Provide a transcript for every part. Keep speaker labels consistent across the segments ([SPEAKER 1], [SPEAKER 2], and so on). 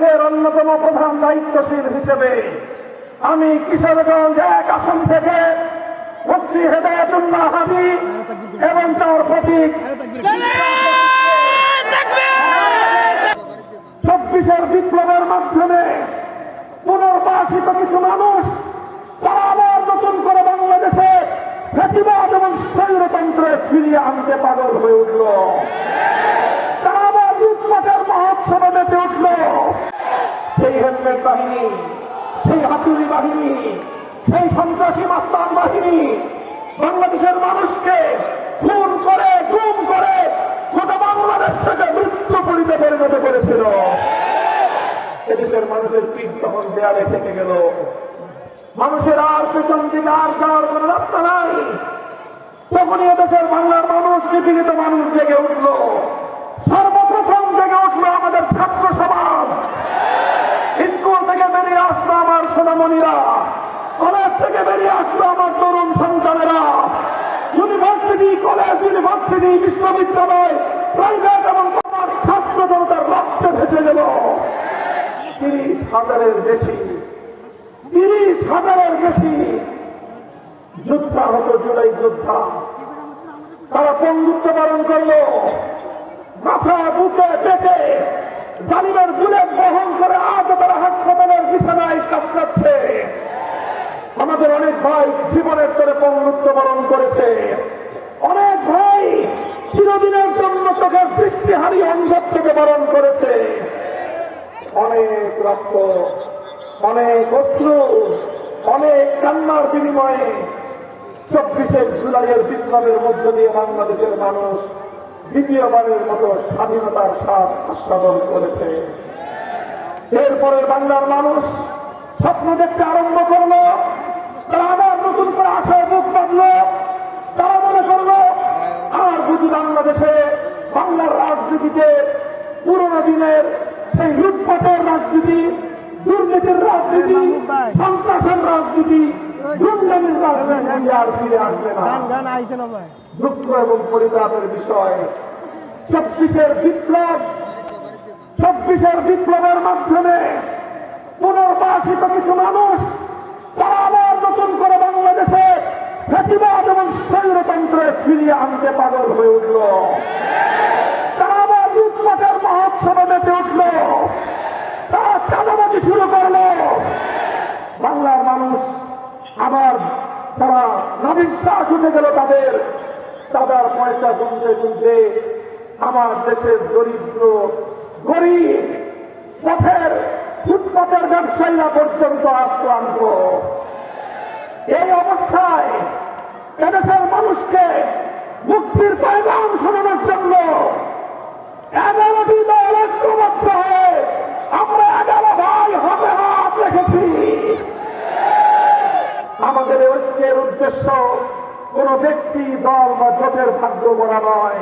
[SPEAKER 1] বিভাগের অন্যতম প্রধান দায়িত্বশীল হিসেবে আমি কিশোরগঞ্জ 1 আসন থেকে মুফতি হেদায়েতুল্লাহ হাদি এবং তার প্রতীক 26-এর বিপ্লবের মাধ্যমে পুনর্বাসিত কিছু মানুষ তারা আবার নতুন করে বাংলাদেশে ফ্যাসিবাদ এবং স্বৈরতন্ত্রে ফিরিয়ে আনতে পাগল হয়ে উঠল। তারা আবার লুটপাটের মহোৎসবে মেতে উঠল। সেই হেলমেট বাহিনী, সেই হাতুড়ি বাহিনী, সেই সন্ত্রাসী মাস্তান বাহিনী বাংলাদেশের মানুষকে খুন করে গুম করে গোটা বাংলাদেশ থেকে মৃত্যুপুরীতে পরিণত করেছিল। এদেশের মানুষের পিঠ তখন দেয়ালে থেকে গেল। মানুষের আর পেছন দিকে আর যাওয়ার কোন রাস্তা নাই। তখনই এদেশের বাংলার মানুষ, নিপীড়িত মানুষ জেগে উঠল। সর্বপ্রথম জেগে উঠল আমাদের ছাত্র সমাজ। স্কুল থেকে বেরিয়ে আসলো আমার সোনামণিরা, কলেজ থেকে বেরিয়ে আসলো আমার তরুণ সন্তানেরা, ইউনিভার্সিটি, কলেজ, ইউনিভার্সিটি, বিশ্ববিদ্যালয়, প্রাইভেট এবং আমার ছাত্র জনতার রক্তে ভেসে গেল 30,000-এর বেশি। 30,000-এর বেশি যোদ্ধা হতো, জুলাই যোদ্ধা। তারা বন্ধুত্ব বরণ করল, মাথা বুকে পেটে জালিমের বুলেট বহন করে আজ তারা হাসপাতালের বিছানায় কাতরাচ্ছে। আমাদের অনেক ভাই জীবনের তরে বন্ধুত্ব বরণ করেছে। অনেক ভাই চিরদিনের জন্য চোখের দৃষ্টি হারিয়ে অন্ধত্বকে বরণ করেছে। অনেক রক্ত, অনেক অশ্রু, অনেক কান্নার বিনিময়ে 24 জুলাইয়ের বিপ্লবের মধ্য দিয়ে বাংলাদেশের মানুষ দ্বিতীয়বারের মতো স্বাধীনতার স্বাদ আস্বাদন করেছে। এরপরে বাংলার মানুষ স্বপ্ন দেখতে আরম্ভ করল। তারা আবার নতুন করে আশায় বুক বাঁধল। তারা মনে করল আর বুঝি বাংলাদেশে বাংলার রাজনীতিতে পুরোনো দিনের সেই লুটপাটের রাজনীতি, দুর্নীতির রাজনীতি, সন্ত্রাসের রাজনীতি, গুন্ডামির রাজনীতি আর ফিরে আসবে না। দুঃখ এবং পরিতাপের বিষয় 24-এর বিপ্লবের মাধ্যমে পুনর্বাসিত কিছু মানুষ তারা আবার নতুন করে বাংলাদেশে ফ্যাসিবাদ এবং স্বৈরতন্ত্রে ফিরিয়ে আনতে পাগল হয়ে উঠল। তারা আবার লুটপাটের মহোৎসবে মেতে উঠল। তারা চাঁদাবাজি শুরু করল। বাংলার মানুষ আবার তারা নাবিশ্বাস উঠে গেল তাদের। চাঁদার পয়সা গুনতে গুনতে আমার দেশের দরিদ্র গরিব ফুটপাতের ব্যবসায়ীরা পর্যন্ত আক্রান্ত। এই অবস্থায় এদেশের মানুষকে মুক্তির পয়গাম শোনানোর জন্য 11টি দল ঐক্যবদ্ধ হয়ে আমরা 11 ভাই হাতে হাত রেখেছি। আমাদের ঐক্যের উদ্দেশ্য কোন ব্যক্তি, দল বা জোটের ভাগ্য গড়া নয়।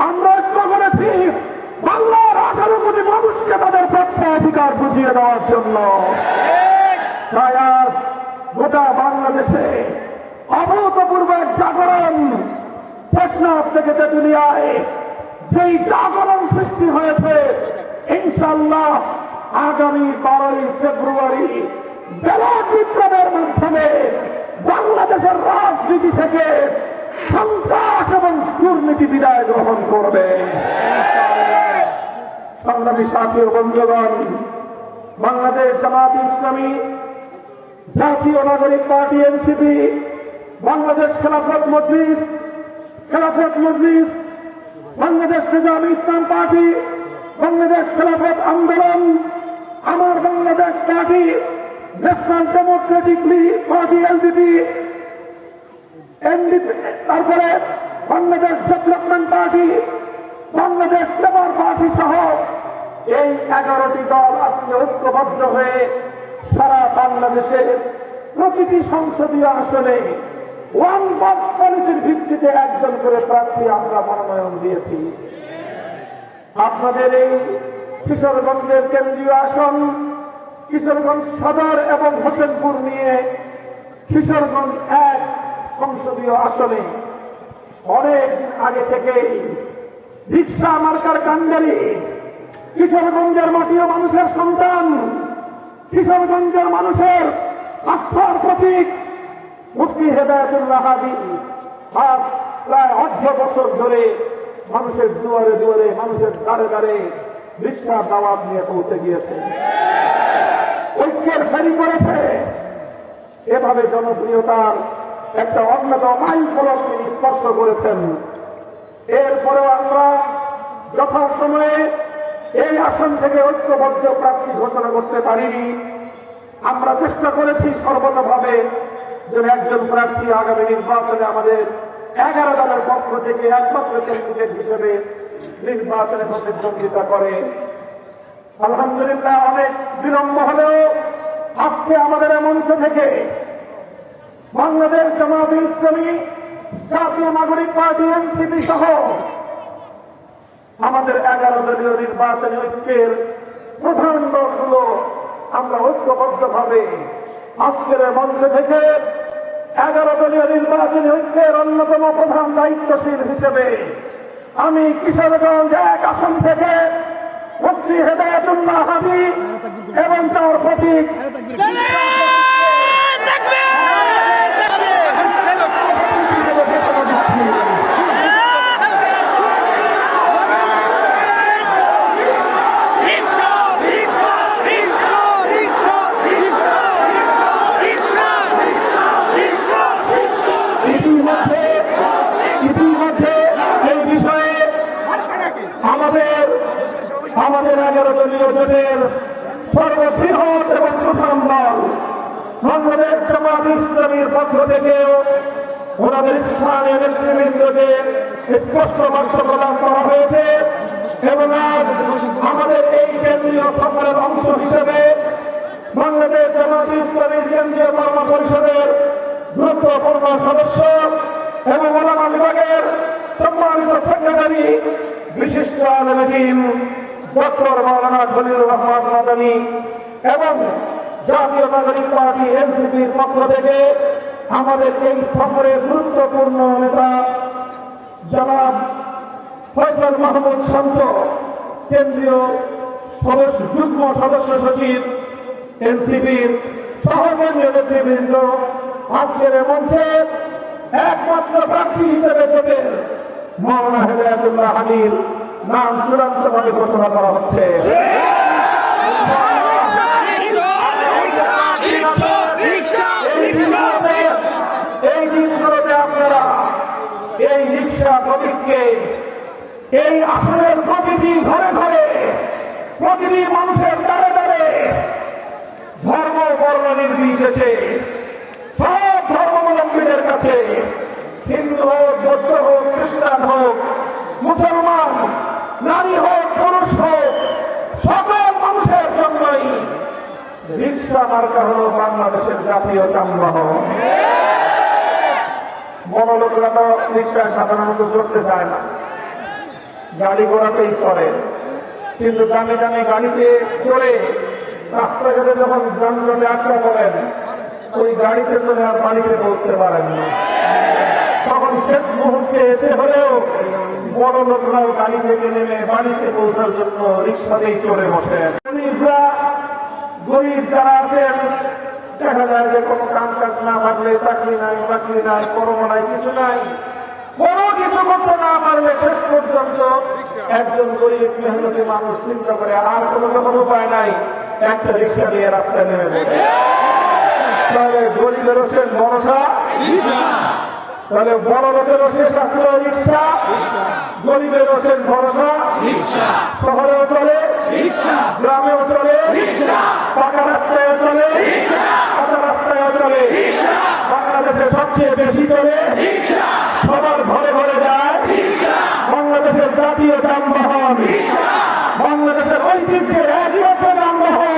[SPEAKER 1] আমরা ঐক্য করেছি বাংলার 18 কোটি মানুষকে তাদের প্রাপ্য অধিকার বুঝিয়ে দেওয়ার জন্য। তাই আজ গোটা বাংলাদেশে অভূতপূর্ব এক জাগরণ, টেকনাফ থেকে তেঁতুলিয়ায় যেই জাগরণ সৃষ্টি হয়েছে, ইনশাআল্লাহ আগামী 12ই ফেব্রুয়ারি ব্যালট বিপ্লবের মাধ্যমে বাংলাদেশের রাজনীতি থেকে সন্ত্রাস এবং দুর্নীতি বিদায় গ্রহণ করবে। সংগ্রামী সাথী ও বন্ধুগণ, বাংলাদেশ জামাত ইসলামী, জাতীয় নাগরিক party NCP, Bangladesh Khelafat Majlis, Bangladesh Nizami Islam party, Bangladesh Khelafat Andolan, Amar Bangladesh party, national democratic party LDP, তারপরে Bangladesh development party, Bangladesh labour party সহ এই 11টি দল আজকে ঐক্যবদ্ধ হয়ে সারা বাংলাদেশের প্রতিটি সংসদীয় আসনে ওয়ান বক্স পলিসির ভিত্তিতে একজন করে প্রার্থী আমরা মনোনয়ন দিয়েছি। আপনাদের এই কিশোরগঞ্জের কেন্দ্রীয় আসন, কিশোরগঞ্জ সদর এবং হোসেনপুর নিয়ে কিশোরগঞ্জ 1 সংসদীয় আসনে অনেক আগে থেকেই রিক্সা মার্কার কান্ডারি কিশোরগঞ্জের মাটিও মানুষের সন্তান, কিশোরগঞ্জের মানুষের আস্থার প্রতীক মুফতি হেদায়েতুল্লাহ হাদী আজ প্রায় 18 বছর ধরে মানুষের দুয়ারে দুয়ারে, মানুষের দ্বারে দ্বারে রিকশার দাওয়াত নিয়ে পৌঁছে গিয়েছে, ঐক্যের ফেরি করেছে। এভাবে জনপ্রিয়তার একটা অন্যতম মাইল ফলক তিনি স্পর্শ করেছেন। এরপরেও আমরা যথাসময়ে এই আসন থেকে ঐক্যবদ্ধ প্রার্থী ঘোষণা করতে পারিনি। আমরা চেষ্টা করেছি সর্বতভাবে যেন একজন প্রার্থী আগামী নির্বাচনে আমাদের 11 দলের পক্ষ থেকে একমাত্র ক্যান্ডিডেট হিসেবে নির্বাচনে প্রতিদ্বন্দ্বিতা করে। আলহামদুলিল্লাহ অনেক বিলম্ব হলেও আজকে আমাদের মঞ্চ থেকে বাংলাদেশ জামায়াতে ইসলামী, জাতীয় নাগরিক পার্টি এনসিপি সহ আমাদের 11 দলীয় নির্বাচনী ঐক্যের প্রধান দলগুলো আমরা ঐক্যবদ্ধভাবে আজকের মঞ্চ থেকে 11 দলীয় নির্বাচনী ঐক্যের অন্যতম প্রধান দায়িত্বশীল হিসেবে আমি কিশোরগঞ্জ 1 আসন থেকে মুফতি হেদায়েতুল্লাহ হাদী এবং তার প্রতীক আমাদের 11 দলীয় জোটের সর্ববৃহৎ এবং প্রধান দল বাংলাদেশ জামায়াতে ইসলামীর পক্ষ থেকেও ওনাদের স্থানীয় নেতৃবৃন্দকে স্পষ্ট বার্তা প্রদান করা হয়েছে এবং আজ আমাদের এই কেন্দ্রীয় সফরের অংশ হিসেবে বাংলাদেশ জামায়াতে ইসলামীর কেন্দ্রীয় কর্ম পরিষদের গুরুত্বপূর্ণ সদস্য এবং ওলামা বিভাগের সম্মানিত সেক্রেটারি বিশিষ্ট আলেম দ্বীন ডক্টর মাওলানা খলিলুর রহমান মাদানী এবং জাতীয় নাগরিক পার্টি এনসিপির পক্ষ থেকে আমাদের এই সফরের গুরুত্বপূর্ণ নেতা জনাব ফয়সাল মাহমুদ শান্ত, কেন্দ্রীয় যুগ্ম সদস্য সচিব এনসিপির সহকেন্দ্রীয় নেতৃবৃন্দ, আজকের মঞ্চে একমাত্র প্রার্থী হিসেবে জোটের মাওলানা হেদায়েতুল্লাহ হাদীর নাম চূড়ান্তভাবে ঘোষণা করা হচ্ছে। এই দিনগুলোতে আপনারা এই রিকশা প্রতীককে এই আসনের প্রতিটি ঘরে ঘরে, প্রতিটি মানুষের দ্বারে দ্বারে, ধর্ম বর্ণ নির্বিশেষে সব ধর্মাবলম্বীদের কাছে, হিন্দু হোক, বৌদ্ধ হোক, খ্রিস্টান হোক, মুসলমান, নারী হোক, পুরুষ হোক, সকল মানুষের জন্যই রিকশা মার্কা হল বাংলাদেশের জাতীয় যানবাহন। বড় লোকরা তো রিকশায় সাধারণত চড়তে চায় না, গাড়ি ঘোড়াতেই চড়ে, কিন্তু দামি দামি গাড়িতে চড়ে রাস্তাঘাটে যখন যানজটে আটকা পড়েন, ওই গাড়িতে চলে আর বাড়িতে পৌঁছতে পারেন না। তখন শেষ মুহূর্তে এসে হলেও বড় লোকরাও গাড়ি থেকে নেমে বাড়িতে পৌঁছার জন্য রিক্সাতেই চড়ে বসেন। গরিব যারা আছেন, দেখা যায় যে কোনো কাম কাজ না থাকলে, চাকরি নাই, বাকরি নাই, কর্ম নাই, কিছু নাই, কোনো কিছু করতে না পারলে শেষ পর্যন্ত একজন গরিব মেহনতি মানুষ চিন্তা করে আর কোনো যখন উপায় নাই, একটা রিক্সা নিয়ে রাস্তায় নেমে পড়ে। তাহলে গরিবের হোসেন ভরসা, তাহলে বড় লোকের শেষ আসলে রিক্সা, গরিবের হোসেন ভরসা। শহরেও চলে, গ্রামেও চলে, পাকা রাস্তায়ও চলে, কাঁচা রাস্তায়ও চলে, বাংলাদেশে সবচেয়ে বেশি চলে, সবার ঘরে ঘরে যায় বাংলাদেশের জাতীয় যানবাহন, বাংলাদেশের ঐতিহ্যের একমাত্র যানবাহন।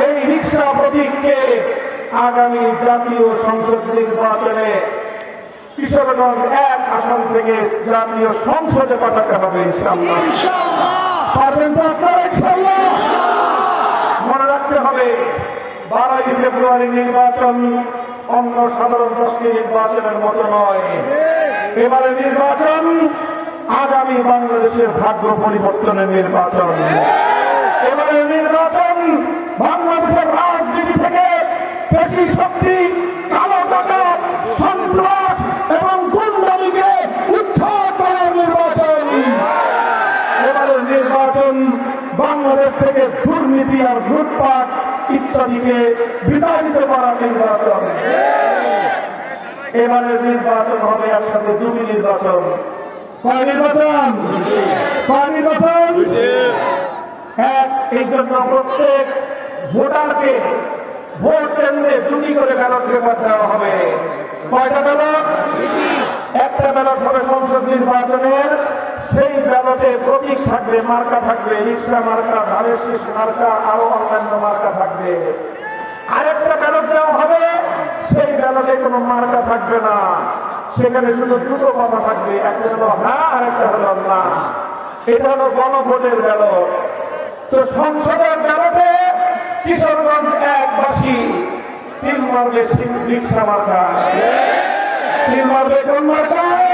[SPEAKER 1] এই রিক্সা প্রতীককে আগামী জাতীয় সংসদ নির্বাচনে কিশোরগঞ্জ 1 আসন থেকে জাতীয় সংসদে পাঠাতে হবে ইনশাআল্লাহ। পারবেন তো আপনারা ইনশাআল্লাহ? মনে রাখতে হবে 12ই ফেব্রুয়ারি নির্বাচন অন্য সাধারণ 10টি নির্বাচনের মতো নয়। এবারে নির্বাচন আগামী বাংলাদেশের ভাগ্য পরিবর্তনের নির্বাচন। এবারের নির্বাচন বাংলাদেশের রাজনীতি থেকে বেশি শক্তি, কালো টাকা, সন্ত্রাস এবং গুন্ডামিকে উদ্ধার করার নির্বাচন। এবারের নির্বাচন বাংলাদেশ থেকে দুর্নীতি আর লুটপাট ইত্যাদিকে বিতাড়িত করার নির্বাচন। এবারের নির্বাচন হবে একসাথে দুটি নির্বাচন। কয় নির্বাচন? এক, এই জন্য প্রত্যেক ভোটারকে ভোট কেন্দ্রে দুটি করে ব্যালট পেপার দেওয়া হবে। কয়টা ব্যালট? একটা ব্যালট হবে সংসদ নির্বাচনের, সেই ব্যালটে প্রতীক থাকবে, মার্কা থাকবে, রিক্সা মার্কা, ধানের শীষ মার্কা, আরো অন্যান্য মার্কা থাকবে। আরেকটা ব্যালট দেওয়া হবে, সেই ব্যালটে কোনো মার্কা থাকবে না, সেখানে শুধু দুটো কথা থাকবে, একটা হলো হ্যাঁ, আরেকটা হলো না। এটা হলো গণভোটের ব্যালট। তো সংসদের ব্যালটে কিশোরগঞ্জ একবাসী সিল মারবে, রিক্সা মার্কা সিল মারবে, কোন মার্কায়?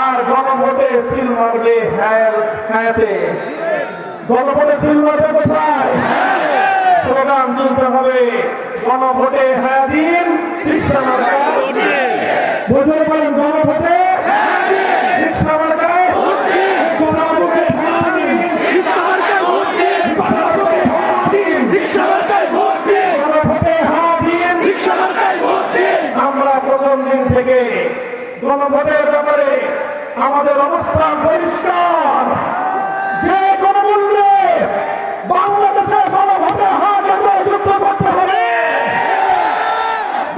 [SPEAKER 1] আর গণভোটে সিল মারবে হ্যাঁতে। গণভোটে সিল মারবে কোথায়? স্লোগান তুলতে হবে, গণভোটে হ্যাঁ দিন, রিক্সা মার্কা বুঝতে পারেন, গণভোটে রিক্সা মার্কায় গণভোটে হ্যাঁ দিন, আমরা প্রথম দিন থেকে গণভোটের ব্যাপারে আমাদের অবস্থান পরিষ্কার। যে কোনো মূল্যে বাংলাদেশের গণভোটে হাতে যুদ্ধ করতে হবে।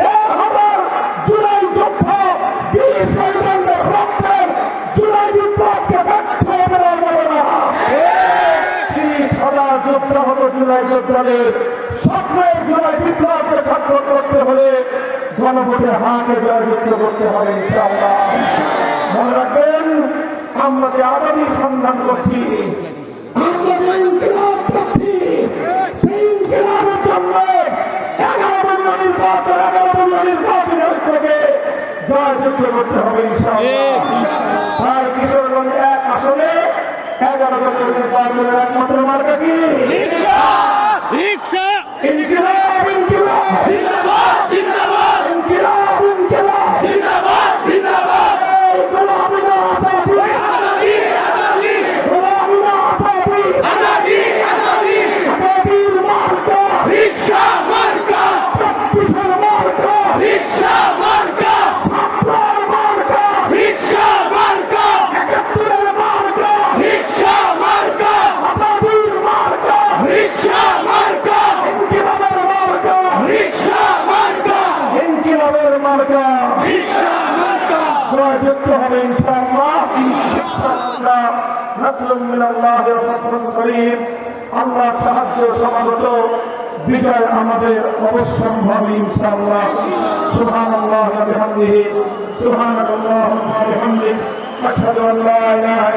[SPEAKER 1] ১,৫০০ জুলাই যুদ্ধ, ২০ শহীদের রক্তের জুলাই বিপ্লবকে ব্যর্থ হতে দেওয়া যাবে না। ৩০,০০০ যোদ্ধা হতো জুলাই যোদ্ধাদের স্বপ্নের জুলাই বিপ্লবকে সার্থক করতে হলে গণভোটে হাতে জয়যুক্ত করতে হবে ইনশাআল্লাহ। মনে রাখবেন, আমরা যে আজাদির সন্ধান করছি, আমরা যে ইনকিলাব করছি, সেই ইনকিলাবের জন্য ১১ দলীয় নির্বাচনের থেকে জয়যুক্ত করতে হবে ইনশাআল্লাহ। আর কিশোরগঞ্জ এক আসনে ১১ দলীয় নির্বাচনের একমাত্র মার্কা কি? ইনকিলাব, ইনকিলাব জিন্দাবাদ, জিন্দাবাদ, ইনকিলাব, ইনকিলাব জিন্দাবাদ, জিন্দাবাদ। গোলামিনা আজাদি, আজাদি, আজাদি, গোলামিনা আজাদি, আজাদি, আজাদি, আজাদির মার্কা রিক্সা মার্কা, ২৬-এর মার্কা রিক্সা মার্কা, ৭-এর মার্কা রিক্সা মার্কা, ৭১-এর মার্কা রিক্সা মার্কা, আজাদির মার্কা রিক্সা মার্কা, ইনকিলাবের মার্কা রিক্সা মার্কা, ইনকিলাবের মার্কা রিক্সা মার্কা। জয়যুক্ত হবে ইনশাআল্লাহ। ইনশাআল্লাহ নাসরুম মিনাল্লাহি ওয়া ফাতহুন করিম। আল্লাহর সাহায্য সমাগত, বিজয় আমাদের অবশ্যম্ভাবী ইনশাআল্লাহ। সুবহানাল্লাহি ওয়া বিহামদিহি, সুবহানাল্লাহি ওয়া বিহামদিহি, আশহাদু আল্লা ইলাহা